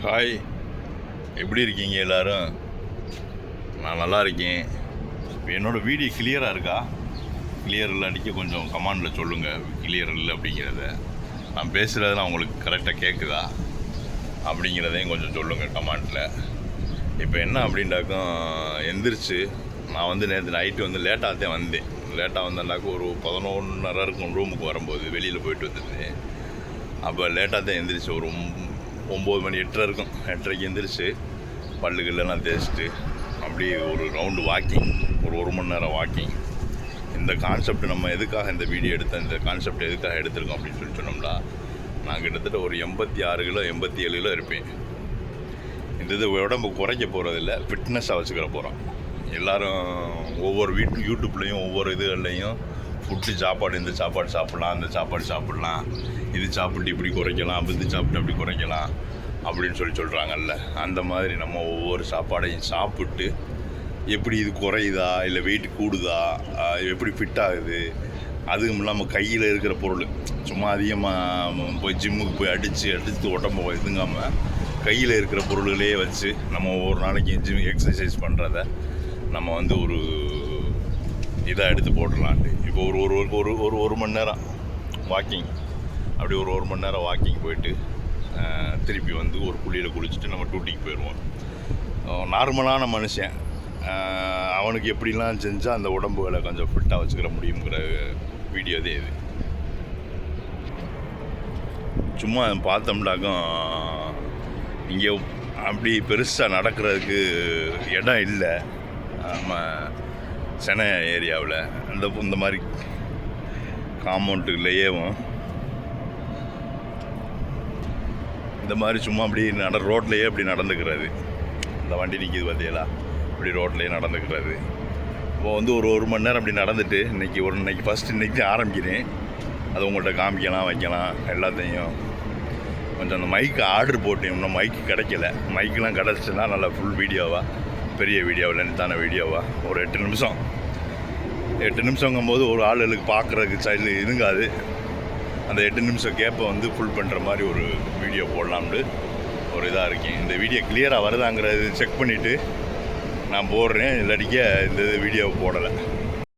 Hi, எப்படி இருக்கீங்க எல்லோரும்? நான் நல்லா இருக்கேன். என்னோடய வீடியோ கிளியராக இருக்கா? கிளியர் இல்லாட்டிக்கு கொஞ்சம் கமெண்டில் சொல்லுங்கள், கிளியர் இல்லை அப்படிங்கிறத. நான் பேசுகிறதெல்லாம் உங்களுக்கு கரெக்டாக கேட்குதா அப்படிங்கிறதையும் கொஞ்சம் சொல்லுங்கள் கமெண்டில். இப்போ என்ன அப்படின்ட்டாக்கும் எந்திரிச்சு நான் நேற்று நைட்டு லேட்டாக தான் வந்தேன். லேட்டாக வந்தேன்னாக்கும் ஒரு 11:30 இருக்கும் ரூமுக்கு வரும்போது. வெளியில் போயிட்டு வந்துருந்தேன். அப்போ லேட்டாக தான் எந்திரிச்சு ஒரு 9 மணி 8:30 இருக்கும். 8:30க்கு எந்திரிச்சு பல்லுக்கெல்லாம் தேய்ச்சிட்டு அப்படி ஒரு ரவுண்டு வாக்கிங், ஒரு மணி நேரம் வாக்கிங். இந்த கான்செப்ட் நம்ம எதுக்காக இந்த வீடியோ இந்த கான்செப்ட் எதுக்காக எடுத்திருக்கோம் அப்படின்னு சொன்னோம்னா, நான் கிட்டத்தட்ட ஒரு 86 கிலோ 87 கிலோ இருப்பேன். இது உடம்பு குறைக்க போகிறதில்ல, ஃபிட்னஸாக வச்சுக்கிற போகிறோம். எல்லோரும் ஒவ்வொரு யூடியூப்லேயும் ஒவ்வொரு இதுகள்லையும் ஃபுட்டு சாப்பாடு, இந்த சாப்பாடு சாப்பிட்லாம், அந்த சாப்பாடு சாப்பிட்லாம், இது சாப்பிட்டு இப்படி குறைக்கலாம், இது சாப்பிட்டு அப்படி குறைக்கலாம் அப்படின்னு சொல்கிறாங்கல்ல. அந்த மாதிரி நம்ம ஒவ்வொரு சாப்பாடையும் சாப்பிட்டு எப்படி இது குறையுதா இல்லை வெயிட் கூடுதா, எப்படி ஃபிட் ஆகுது, அதுவும் இல்லாமல் கையில் இருக்கிற பொருள் சும்மா அதிகமாக போய் ஜிம்முக்கு போய் அடித்து உடம்பு இதுங்காமல் கையில் இருக்கிற பொருள்களே வச்சு நம்ம ஒவ்வொரு நாளைக்கு ஜிம் எக்ஸசைஸ் பண்ணுறத நம்ம ஒரு இதாக எடுத்து போட்டுடலான்ட்டு. இப்போ ஒரு மணி நேரம் வாக்கிங், அப்படி ஒரு மணி நேரம் வாக்கிங் போயிட்டு திருப்பி ஒரு குளியில் குளிச்சுட்டு நம்ம டியூட்டிக்கு போயிடுவோம். நார்மலான மனுஷன் அவனுக்கு எப்படிலாம் செஞ்சால் அந்த உடம்புகளை கொஞ்சம் ஃபிட்டாக வச்சுக்கிற முடியுங்கிற வீடியோ தான் இது. சும்மா பார்த்தோம்னாக்கும் இங்கே அப்படி பெருசாக நடக்கிறதுக்கு இடம் இல்லை. நம்ம சென்னை ஏரியாவில் இந்த மாதிரி காம்பவுண்டுலேயேவும் இந்த மாதிரி சும்மா அப்படி ரோட்லேயே அப்படி நடந்துக்கிறது. இந்த வண்டி நிற்கிது பார்த்தீங்களா, இப்படி ரோட்லேயே நடந்துக்கிறது. இப்போ ஒரு மணி நேரம் அப்படி நடந்துட்டு இன்றைக்கி ஆரம்பிக்கிறேன். அது உங்கள்கிட்ட காமிக்கலாம், வைக்கலாம் எல்லாத்தையும். கொஞ்சம் அந்த மைக்கு ஆர்டர் போட்டேன், இன்னும் மைக்கு கிடைக்கல. மைக்கெலாம் கிடச்சின்னா நல்லா ஃபுல் வீடியோவாக, பெரிய வீடியோவில் லென்த்தான வீடியோவாக ஒரு 8 நிமிஷங்கும்போது ஒரு ஆளுகளுக்கு பார்க்குறதுக்கு சைடில் இருங்காது. அந்த 8 நிமிஷம் கேப்பை ஃபுல் பண்ணுற மாதிரி ஒரு வீடியோ போடலாம்னு ஒரு இதாக இருக்கேன். இந்த வீடியோ கிளியராக வருதாங்கிறது செக் பண்ணிவிட்டு நான் போடுறேன். இல்லாட்டிக்க இந்த வீடியோவை போடலை.